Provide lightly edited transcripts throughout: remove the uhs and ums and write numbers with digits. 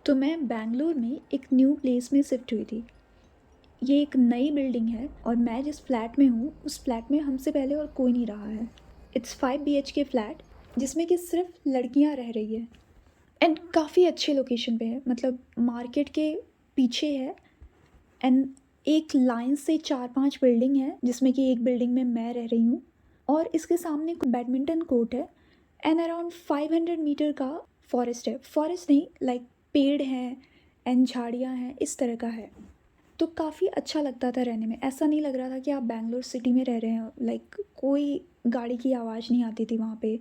तो मैं बैंगलोर में एक न्यू प्लेस में शिफ्ट हुई थी। ये एक नई बिल्डिंग है और मैं जिस फ्लैट में हूँ उस फ्लैट में हमसे पहले और कोई नहीं रहा है। इट्स 5 BHK फ्लैट जिसमें कि सिर्फ लड़कियाँ रह रही है एंड काफ़ी अच्छे लोकेशन पे है, मतलब मार्केट के पीछे है। एंड एक लाइन से 4-5 बिल्डिंग है जिसमें कि एक बिल्डिंग में मैं रह रही हूँ और इसके सामने बैडमिंटन कोर्ट है एंड अराउंड 500 मीटर का फॉरेस्ट है। फॉरेस्ट नहीं, लाइक पेड़ हैं एंड झाड़ियाँ हैं, इस तरह का है। तो काफ़ी अच्छा लगता था रहने में। ऐसा नहीं लग रहा था कि आप बैंगलोर सिटी में रह रहे हैं। लाइक कोई गाड़ी की आवाज़ नहीं आती थी वहाँ पे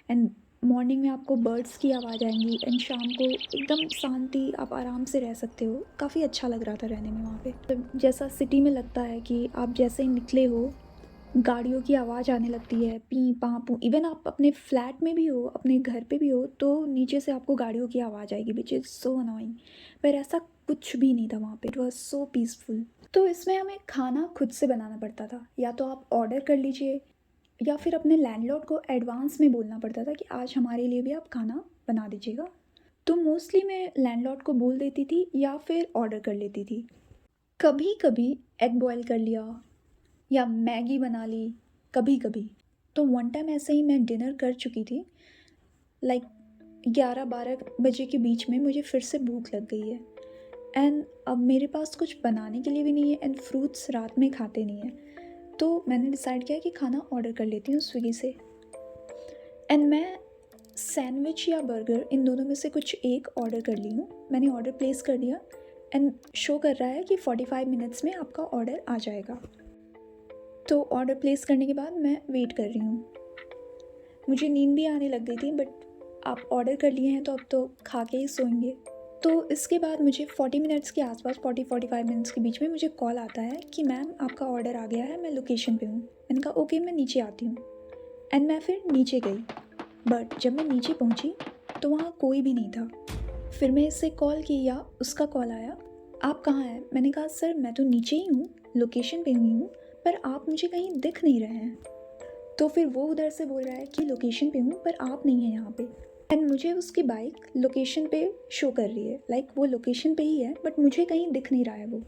एंड मॉर्निंग में आपको बर्ड्स की आवाज़ आएंगी एंड शाम को एकदम शांति, आप आराम से रह सकते हो। काफ़ी अच्छा लग रहा था रहने में वहाँ पे। तो जैसा सिटी में लगता है कि आप जैसे ही निकले हो गाड़ियों की आवाज़ आने लगती है, पी पाँ पू। इवन आप अपने फ्लैट में भी हो, अपने घर पे भी हो, तो नीचे से आपको गाड़ियों की आवाज़ आएगी, विच इज़ सो अनोइंग। पर ऐसा कुछ भी नहीं था वहाँ पे। It was so peaceful. तो इसमें हमें खाना खुद से बनाना पड़ता था, या तो आप ऑर्डर कर लीजिए या फिर अपने लैंडलॉर्ड को एडवांस में बोलना पड़ता था कि आज हमारे लिए भी आप खाना बना दीजिएगा। तो मोस्टली मैं लैंडलॉर्ड को बोल देती थी या फिर ऑर्डर कर लेती थी। कभी कभी एग बॉयल कर लिया या मैगी बना ली कभी कभी। तो वन टाइम ऐसे ही मैं डिनर कर चुकी थी, लाइक 11-12 बजे के बीच में मुझे फिर से भूख लग गई है एंड अब मेरे पास कुछ बनाने के लिए भी नहीं है एंड फ्रूट्स रात में खाते नहीं हैं। तो मैंने डिसाइड किया कि खाना ऑर्डर कर लेती हूँ स्विगी से। एंड मैं सैंडविच या बर्गर इन दोनों में से कुछ एक ऑर्डर कर ली हूँ। मैंने ऑर्डर प्लेस कर दिया एंड शो कर रहा है कि 45 मिनट्स में आपका ऑर्डर आ जाएगा। तो ऑर्डर प्लेस करने के बाद मैं वेट कर रही हूँ। मुझे नींद भी आने लग गई थी, बट आप ऑर्डर कर लिए हैं तो अब तो खा के ही सोएंगे। तो इसके बाद मुझे 40 मिनट्स के आसपास, 40-45 मिनट्स के बीच में मुझे कॉल आता है कि मैम आपका ऑर्डर आ गया है, मैं लोकेशन पे हूँ। मैंने कहा ओके, मैं नीचे आती हूँ। एंड मैं फिर नीचे गई, बट जब मैं नीचे पहुँची तो वहाँ कोई भी नहीं था। फिर मैं इससे कॉल किया, उसका कॉल आया, आप कहाँ हैं? मैंने कहा सर मैं तो नीचे ही हूँ, लोकेशन पे हुई हूँ, पर आप मुझे कहीं दिख नहीं रहे हैं। तो फिर वो उधर से बोल रहा है कि लोकेशन पे हूँ पर आप नहीं हैं यहाँ पे। एंड मुझे उसकी बाइक लोकेशन पे शो कर रही है, लाइक वो लोकेशन पे ही है बट मुझे कहीं दिख नहीं रहा है वो।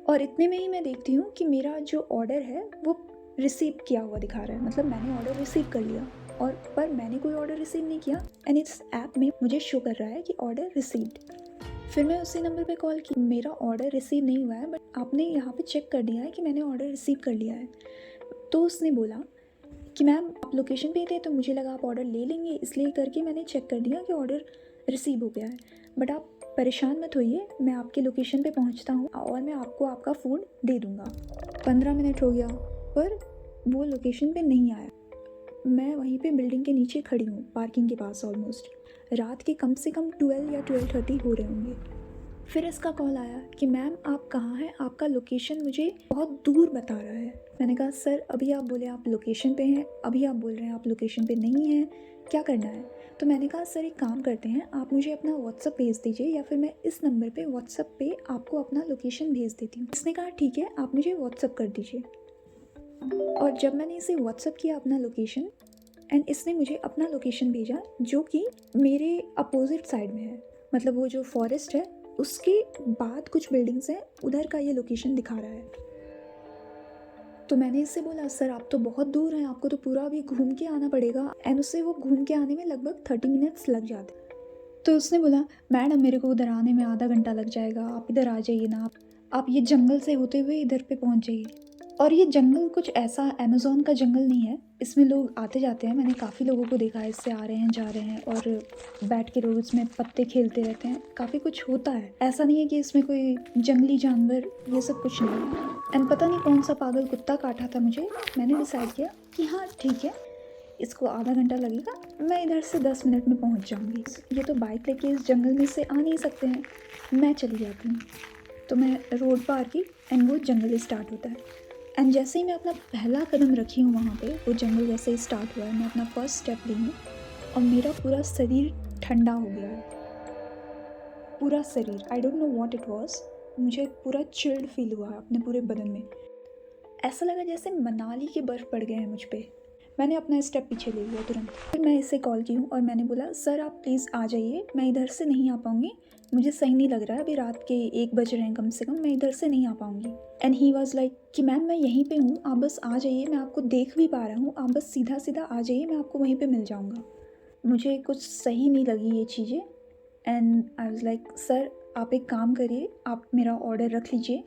और इतने में ही मैं देखती हूँ कि मेरा जो ऑर्डर है वो रिसीव किया हुआ दिखा रहा है, मतलब मैंने ऑर्डर रिसीव कर लिया। और पर मैंने कोई ऑर्डर रिसीव नहीं किया एंड इस ऐप में मुझे शो कर रहा है कि ऑर्डर रिसीव्ड। फिर मैं उसी नंबर पे कॉल की, मेरा ऑर्डर रिसीव नहीं हुआ है बट आपने यहाँ पे चेक कर दिया है कि मैंने ऑर्डर रिसीव कर लिया है। तो उसने बोला कि मैम आप लोकेशन पे थे तो मुझे लगा आप ऑर्डर ले लेंगे, इसलिए करके मैंने चेक कर दिया कि ऑर्डर रिसीव हो गया है। बट आप परेशान मत होइए, मैं आपके लोकेशन पे पहुंचता हूँ और मैं आपको आपका फूड दे दूँगा। 15 मिनट हो गया पर वो लोकेशन पे नहीं आया। मैं वहीं पे बिल्डिंग के नीचे खड़ी हूँ, पार्किंग के पास। ऑलमोस्ट रात के कम से कम 12 या 12:30 हो रहे होंगे। फिर इसका कॉल आया कि मैम आप कहाँ हैं, आपका लोकेशन मुझे बहुत दूर बता रहा है। मैंने कहा सर अभी आप बोले आप लोकेशन पे हैं, अभी आप बोल रहे हैं आप लोकेशन पे नहीं हैं, क्या करना है? तो मैंने कहा सर एक काम करते हैं, आप मुझे अपना व्हाट्सअप भेज दीजिए या फिर मैं इस नंबर पे व्हाट्सअप पे आपको अपना लोकेशन भेज देती हूँ। इसने कहा ठीक है, आप मुझे व्हाट्सअप कर दीजिए। और जब मैंने इसे व्हाट्सअप किया अपना लोकेशन एंड इसने मुझे अपना लोकेशन भेजा जो कि मेरे अपोजिट साइड में है, मतलब वो जो फॉरेस्ट है उसके बाद कुछ बिल्डिंग्स हैं, उधर का ये लोकेशन दिखा रहा है। तो मैंने इससे बोला सर आप तो बहुत दूर हैं, आपको तो पूरा अभी घूम के आना पड़ेगा। एंड उससे वो घूम के आने में लगभग 30 मिनट्स लग जाते। तो उसने बोला मैडम मेरे को उधर आने में आधा घंटा लग जाएगा, आप इधर आ जाइए ना, आप ये जंगल से होते हुए इधर पे पहुंच जाइए। और ये जंगल कुछ ऐसा अमेज़न का जंगल नहीं है, इसमें लोग आते जाते हैं। मैंने काफ़ी लोगों को देखा है, इससे आ रहे हैं जा रहे हैं और बैठ के लोग इसमें पत्ते खेलते रहते हैं, काफ़ी कुछ होता है। ऐसा नहीं है कि इसमें कोई जंगली जानवर ये सब कुछ नहीं है। एंड पता नहीं कौन सा पागल कुत्ता काटा था मुझे। मैंने डिसाइड किया कि हाँ ठीक है, इसको आधा घंटा लगेगा, मैं इधर से 10 मिनट में पहुंच जाऊंगी। ये तो बाइक लेके इस जंगल में से आ नहीं सकते हैं, मैं चली जाती हूँ। तो मैं रोड पार की एंड वो जंगल स्टार्ट होता है। एंड जैसे ही मैं अपना पहला कदम रखी हूँ वहाँ पे, वो जंगल जैसे ही स्टार्ट हुआ है, मैं अपना फर्स्ट स्टेप ली हूँ और मेरा पूरा शरीर ठंडा हो गया है। पूरा शरीर, I don't know what it was, मुझे पूरा चिल्ड फील हुआ है अपने पूरे बदन में। ऐसा लगा जैसे मनाली के बर्फ़ पड़ गए हैं मुझ पे। मैंने अपना स्टेप पीछे ले लिया तुरंत। फिर मैं इसे कॉल की हूँ और मैंने बोला सर आप प्लीज़ आ जाइए, मैं इधर से नहीं आ पाऊँगी, मुझे सही नहीं लग रहा है, अभी रात के 1 बज रहे हैं कम से कम, मैं इधर से नहीं आ पाऊँगी। एंड ही वॉज लाइक कि मैम मैं यहीं पे हूँ, आप बस आ जाइए, मैं आपको देख भी पा रहा हूँ, आप बस सीधा सीधा आ जाइए, मैं आपको वहीं पे मिल जाऊँगा। मुझे कुछ सही नहीं लगी ये चीज़ें and I was like sir आप एक काम करिए, आप मेरा ऑर्डर रख लीजिए,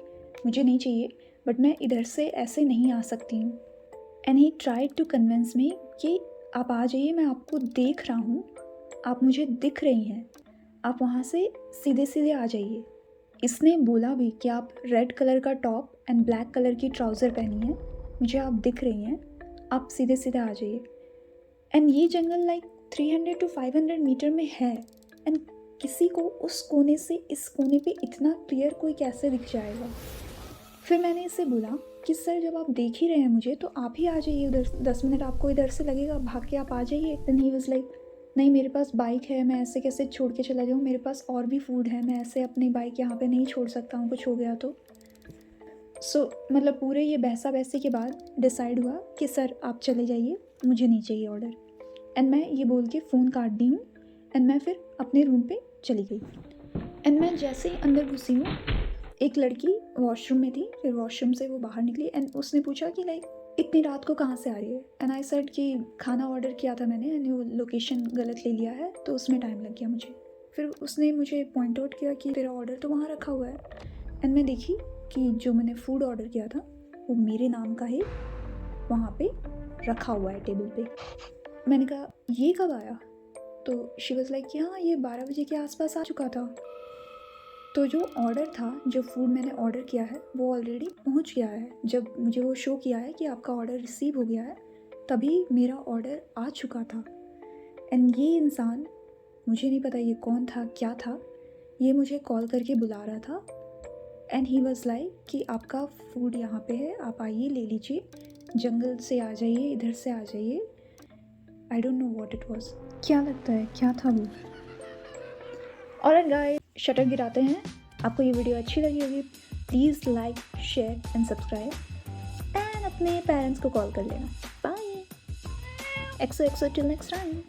मुझे नहीं चाहिए, बट मैं इधर से ऐसे नहीं आ सकती हूँ। And he tried to convince me कि आप आ जाइए, मैं आपको देख रहा हूँ, आप मुझे दिख रही हैं, आप वहाँ से सीधे सीधे आ जाइए। इसने बोला भी कि आप रेड कलर का टॉप एंड ब्लैक कलर की ट्राउज़र पहनी है, मुझे आप दिख रही हैं, आप सीधे सीधे आ जाइए। एंड ये जंगल लाइक 300 to 500 मीटर में है एंड किसी को उस कोने से इस कोने पे इतना क्लियर कोई कैसे दिख जाएगा। फिर मैंने इसे बोला कि सर जब आप देख ही रहे हैं मुझे तो आप ही आ जाइए उधर, 10 मिनट आपको इधर से लगेगा, भाग के आप आ जाइए। देन ही वाज लाइक नहीं मेरे पास बाइक है, मैं ऐसे कैसे छोड़ के चला जाऊँ, मेरे पास और भी फूड है, मैं ऐसे अपनी बाइक यहाँ पे नहीं छोड़ सकता हूँ, कुछ हो गया तो। मतलब पूरे ये बहसा बहसी के बाद डिसाइड हुआ कि सर आप चले जाइए, मुझे नहीं चाहिए ऑर्डर। एंड मैं ये बोल के फ़ोन काट दी हूँ एंड मैं फिर अपने रूम पे चली गई। एंड मैं जैसे ही अंदर घुसी हूँ, एक लड़की वॉशरूम में थी, फिर वॉशरूम से वो बाहर निकली एंड उसने पूछा कि लाइक इतनी रात को कहाँ से आ रही है। एंड आई सेड कि खाना ऑर्डर किया था मैंने एंड वो लोकेशन गलत ले लिया है तो उसमें टाइम लग गया मुझे। फिर उसने मुझे पॉइंट आउट किया कि तेरा ऑर्डर तो वहाँ रखा हुआ है। एंड मैं देखी कि जो मैंने फूड ऑर्डर किया था वो मेरे नाम का ही वहाँ पे रखा हुआ है टेबल पे। मैंने कहा ये कब आया? तो शी वाज लाइक कि हाँ ये 12 बजे के आसपास आ चुका था। तो जो ऑर्डर था, जो फूड मैंने ऑर्डर किया है वो ऑलरेडी पहुंच गया है। जब मुझे वो शो किया है कि आपका ऑर्डर रिसीव हो गया है तभी मेरा ऑर्डर आ चुका था। एंड ये इंसान, मुझे नहीं पता ये कौन था क्या था, ये मुझे कॉल करके बुला रहा था एंड ही वाज लाइक कि आपका फूड यहाँ पे है, आप आइए ले लीजिए, जंगल से आ जाइए, इधर से आ जाइए। I don't know what it was. क्या लगता है क्या था वो? ऑलराइट गाइस, शटर गिराते हैं। आपको ये वीडियो अच्छी लगी होगी, please like share and subscribe and अपने पेरेंट्स को कॉल कर लेना। बाय, एक्सो एक्सो टिल नेक्स्ट टाइम।